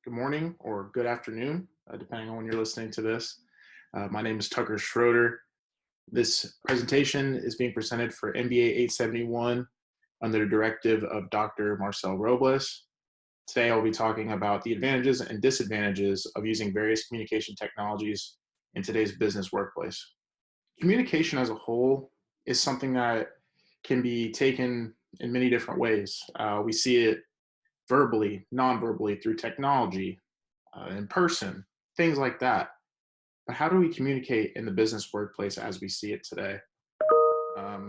good morning or good afternoon, depending on when you're listening to this. My name is Tucker Schroeder. This presentation is being presented for MBA 871 under the directive of Dr. Marcel Robles. Today, I'll be talking about the advantages and disadvantages of using various communication technologies in today's business workplace. Communication as a whole is something that can be taken in many different ways. We see it verbally, non-verbally, through technology, in person, things like that. But how do we communicate in the business workplace as we see it today?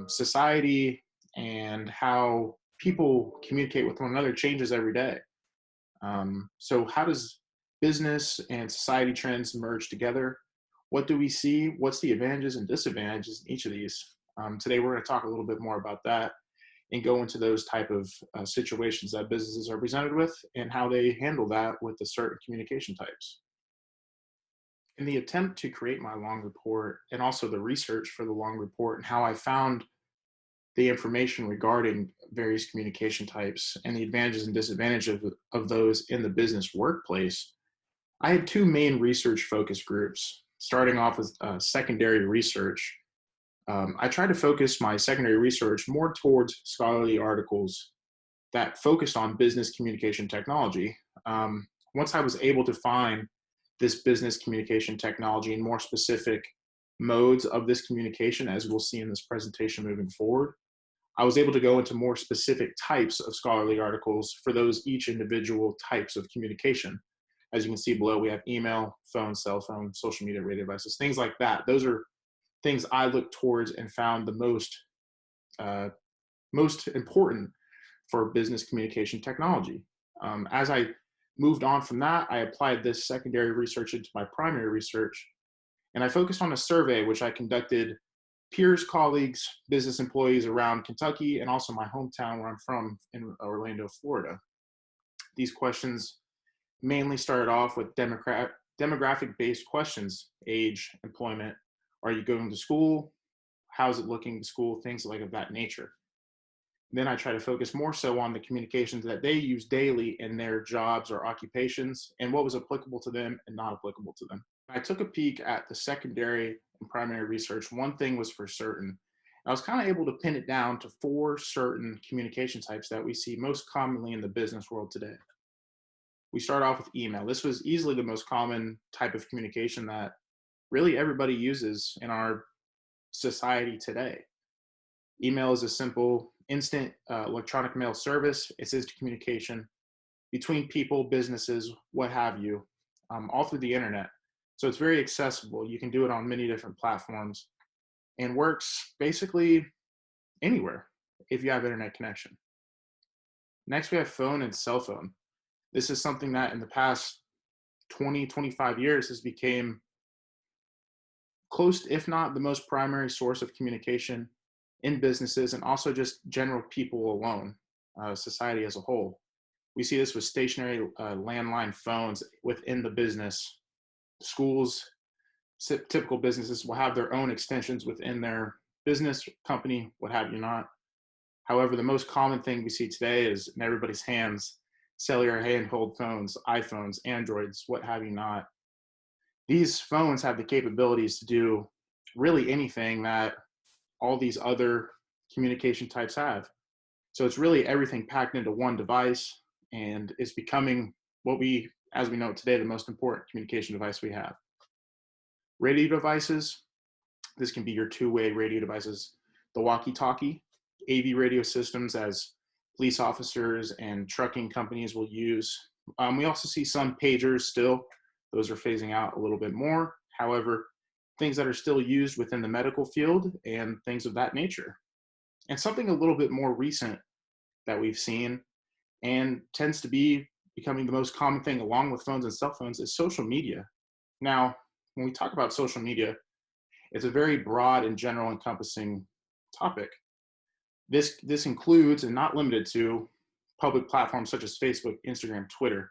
Society and how people communicate with one another changes every day. So how does business and society trends merge together? What do we see? What's the advantages and disadvantages in each of these? Today, we're going to talk a little bit more about that and go into those type of situations that businesses are presented with and how they handle that with the certain communication types. In the attempt to create my long report and also the research for the long report and how I found the information regarding various communication types and the advantages and disadvantages of those in the business workplace, I had two main research focus groups, starting off with secondary research. I tried to focus my secondary research more towards scholarly articles that focused on business communication technology. Once I was able to find this business communication technology and more specific modes of this communication, as we'll see in this presentation moving forward, I was able to go into more specific types of scholarly articles for those each individual types of communication. As you can see below, we have email, phone, cell phone, social media, radio devices, things like that. Those are things I looked towards and found the most important for business communication technology. As I moved on from that, I applied this secondary research into my primary research, and I focused on a survey which I conducted peers, colleagues, business employees around Kentucky, and also my hometown where I'm from in Orlando, Florida. These questions mainly started off with demographic-based questions: age, employment, are you going to school, how's it looking in school, things like of that nature. Then I try to focus more so on the communications that they use daily in their jobs or occupations and what was applicable to them and not applicable to them. I took a peek at the secondary and primary research. One thing was for certain. I was kind of able to pin it down to four certain communication types that we see most commonly in the business world today. We start off with email. This was easily the most common type of communication that really everybody uses in our society today. Email is a simple, instant electronic mail service. It says communication between people, businesses, what have you, all through the internet. So it's very accessible. You can do it on many different platforms and works basically anywhere if you have internet connection. Next, we have phone and cell phone. This is something that in the past 20, 25 years has become close, if not the most primary source of communication in businesses and also just general people alone, society as a whole. We see this with stationary landline phones within the business. Schools, typical businesses will have their own extensions within their business, company, what have you not. However, the most common thing we see today is in everybody's hands, cellular handheld phones, iPhones, Androids, what have you not. These phones have the capabilities to do really anything that all these other communication types have. So it's really everything packed into one device, and it's becoming what we, as we know today, the most important communication device we have. Radio devices, this can be your two-way radio devices, the walkie-talkie, AV radio systems as police officers and trucking companies will use. We also see some pagers still. Those are phasing out a little bit more. However, things that are still used within the medical field and things of that nature. And something a little bit more recent that we've seen and tends to be becoming the most common thing along with phones and cell phones is social media. Now, when we talk about social media, it's a very broad and general encompassing topic. This includes and not limited to public platforms such as Facebook, Instagram, Twitter.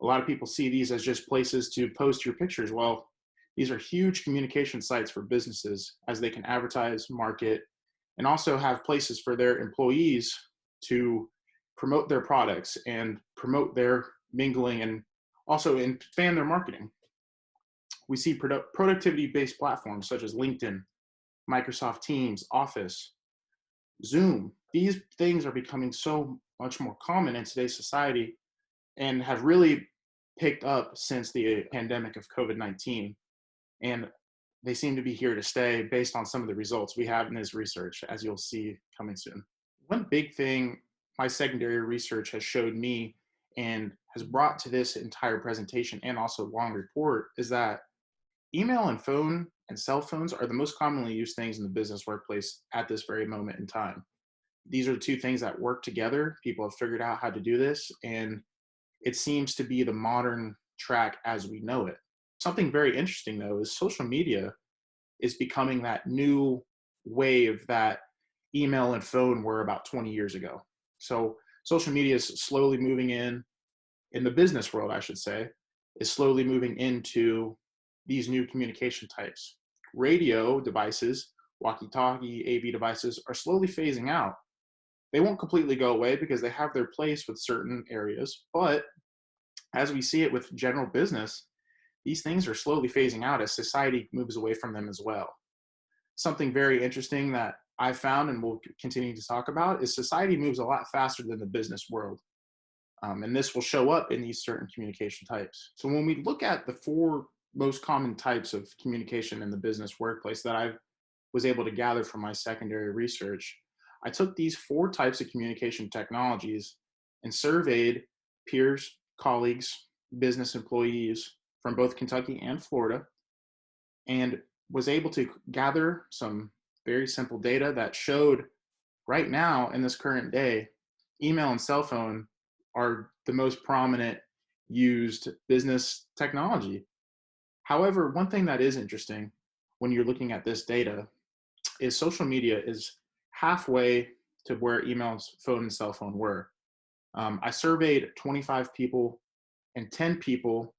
A lot of people see these as just places to post your pictures. Well, these are huge communication sites for businesses as they can advertise, market, and also have places for their employees to promote their products and promote their mingling and Also expand their marketing. We see productivity-based platforms such as LinkedIn, Microsoft Teams, Office, Zoom. These things are becoming so much more common in today's society and have really picked up since the pandemic of COVID-19. And they seem to be here to stay based on some of the results we have in this research, as you'll see coming soon. One big thing my secondary research has showed me and has brought to this entire presentation and also long report is that email and phone and cell phones are the most commonly used things in the business workplace at this very moment in time. These are the two things that work together. People have figured out how to do this, and it seems to be the modern track as we know it. Something very interesting, though, is social media is becoming that new wave that email and phone were about 20 years ago. So social media is slowly moving in the business world, I should say, is slowly moving into these new communication types. Radio devices, walkie-talkie, AV devices are slowly phasing out. They won't completely go away because they have their place with certain areas, but as we see it with general business, these things are slowly phasing out as society moves away from them as well. Something very interesting that I've found and will continue to talk about is society moves a lot faster than the business world. And this will show up in these certain communication types. So when we look at the four most common types of communication in the business workplace that I was able to gather from my secondary research, I took these four types of communication technologies and surveyed peers, colleagues, business employees from both Kentucky and Florida, and was able to gather some very simple data that showed right now in this current day, email and cell phone are the most prominent used business technology. However, one thing that is interesting when you're looking at this data is social media is halfway to where email, phone, and cell phone were. I surveyed 25 people, and 10 people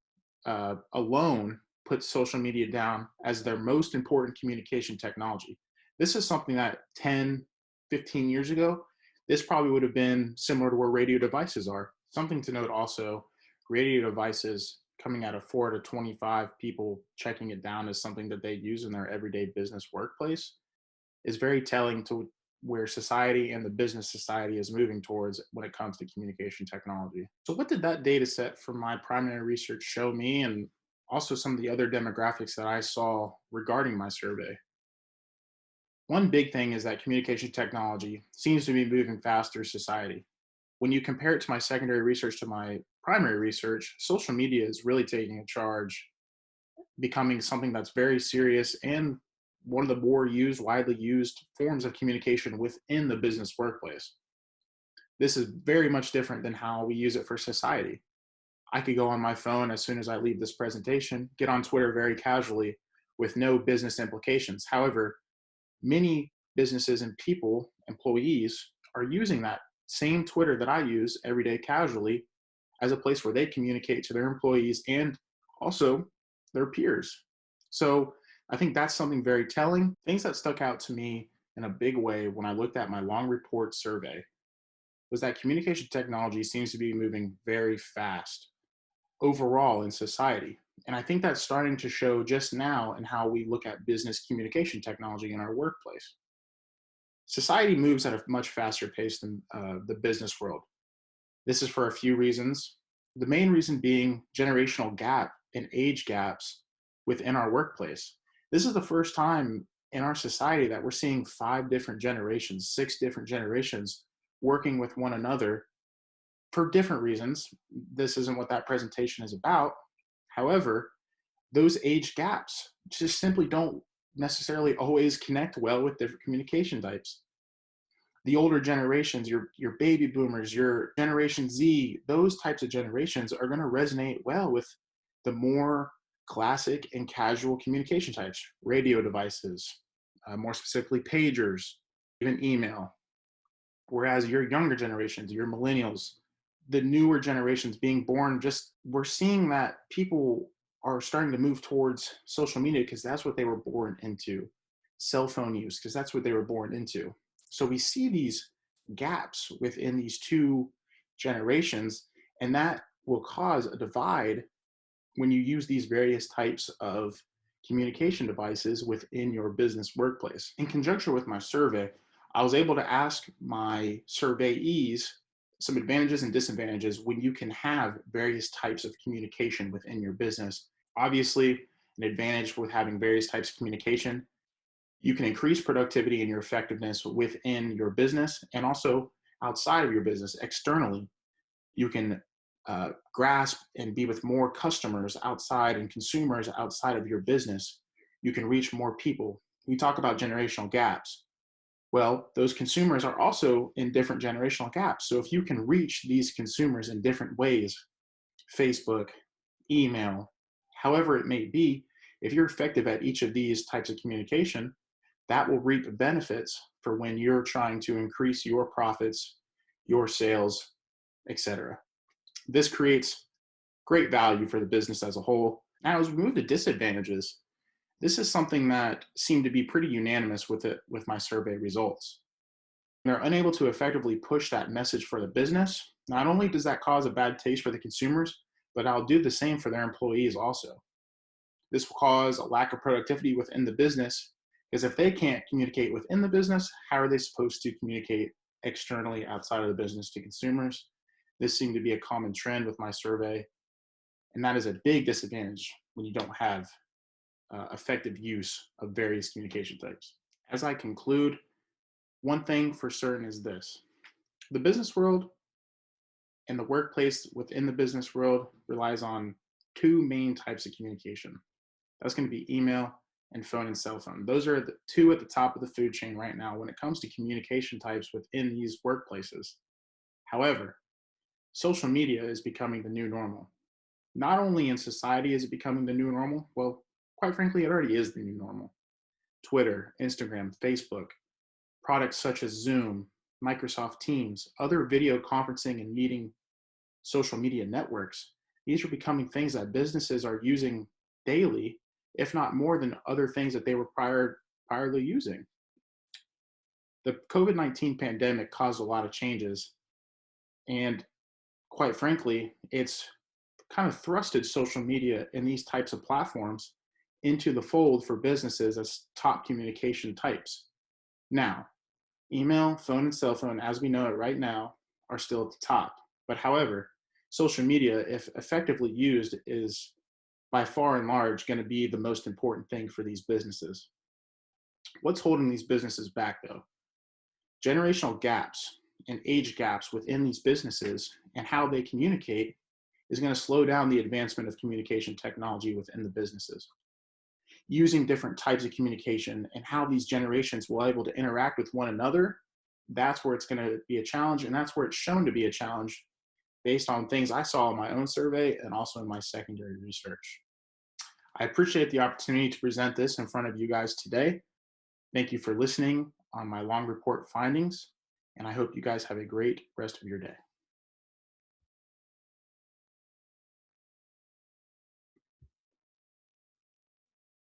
alone put social media down as their most important communication technology. This is something that 10, 15 years ago, this probably would have been similar to where radio devices are. Something to note also, radio devices coming out of 4 to 25 people checking it down as something that they use in their everyday business workplace is very telling to where society and the business society is moving towards when it comes to communication technology. So what did that data set from my primary research show me, and also some of the other demographics that I saw regarding my survey? One big thing is that communication technology seems to be moving faster as society. When you compare it to my secondary research to my primary research, social media is really taking a charge, becoming something that's very serious and one of the more widely used forms of communication within the business workplace. This is very much different than how we use it for society. I could go on my phone as soon as I leave this presentation, get on Twitter very casually with no business implications. However, many businesses and people, employees, are using that same Twitter that I use every day casually as a place where they communicate to their employees and also their peers. So I think that's something very telling. Things that stuck out to me in a big way when I looked at my long report survey was that communication technology seems to be moving very fast overall in society. And I think that's starting to show just now in how we look at business communication technology in our workplace. Society moves at a much faster pace than the business world. This is for a few reasons. The main reason being generational gap and age gaps within our workplace. This is the first time in our society that we're seeing 5 different generations, 6 different generations working with one another for different reasons. This isn't what that presentation is about. However, those age gaps just simply don't necessarily always connect well with different communication types. The older generations, your baby boomers, your Generation Z, those types of generations are going to resonate well with the more classic and casual communication types, radio devices, more specifically pagers, even email. Whereas your younger generations, your millennials, the newer generations being born, just we're seeing that people are starting to move towards social media because that's what they were born into, cell phone use because that's what they were born into. So we see these gaps within these two generations, and that will cause a divide when you use these various types of communication devices within your business workplace. In conjunction with my survey, I was able to ask my surveyees some advantages and disadvantages when you can have various types of communication within your business. Obviously, an advantage with having various types of communication, you can increase productivity and your effectiveness within your business and also outside of your business externally. You can grasp and be with more customers outside and consumers outside of your business. You can reach more people. We talk about generational gaps. Well, those consumers are also in different generational gaps. So if you can reach these consumers in different ways, Facebook, email, however it may be, if you're effective at each of these types of communication, that will reap benefits for when you're trying to increase your profits, your sales, etc. This creates great value for the business as a whole. Now, as we move to disadvantages, this is something that seemed to be pretty unanimous with my survey results. They're unable to effectively push that message for the business. Not only does that cause a bad taste for the consumers, but I'll do the same for their employees also. This will cause a lack of productivity within the business, because if they can't communicate within the business, how are they supposed to communicate externally outside of the business to consumers? This seemed to be a common trend with my survey, and that is a big disadvantage when you don't have effective use of various communication types. As I conclude, one thing for certain is this: the business world and the workplace within the business world relies on two main types of communication. That's going to be email and phone and cell phone. Those are the two at the top of the food chain right now when it comes to communication types within these workplaces. However, social media is becoming the new normal. Not only in society is it becoming the new normal, well, quite frankly, it already is the new normal. Twitter, Instagram, Facebook, products such as Zoom, Microsoft Teams, other video conferencing and meeting social media networks, these are becoming things that businesses are using daily, if not more than other things that they were priorly using. The COVID-19 pandemic caused a lot of changes, and quite frankly, it's kind of thrusted social media and these types of platforms into the fold for businesses as top communication types. Now, email, phone, and cell phone, as we know it right now, are still at the top. But however, social media, if effectively used, is by far and large going to be the most important thing for these businesses. What's holding these businesses back though? Generational gaps and age gaps within these businesses and how they communicate is going to slow down the advancement of communication technology within the businesses. Using different types of communication and how these generations will be able to interact with one another, that's where it's going to be a challenge, and that's where it's shown to be a challenge based on things I saw in my own survey and also in my secondary research. I appreciate the opportunity to present this in front of you guys today. Thank you for listening on my long report findings, and I hope you guys have a great rest of your day.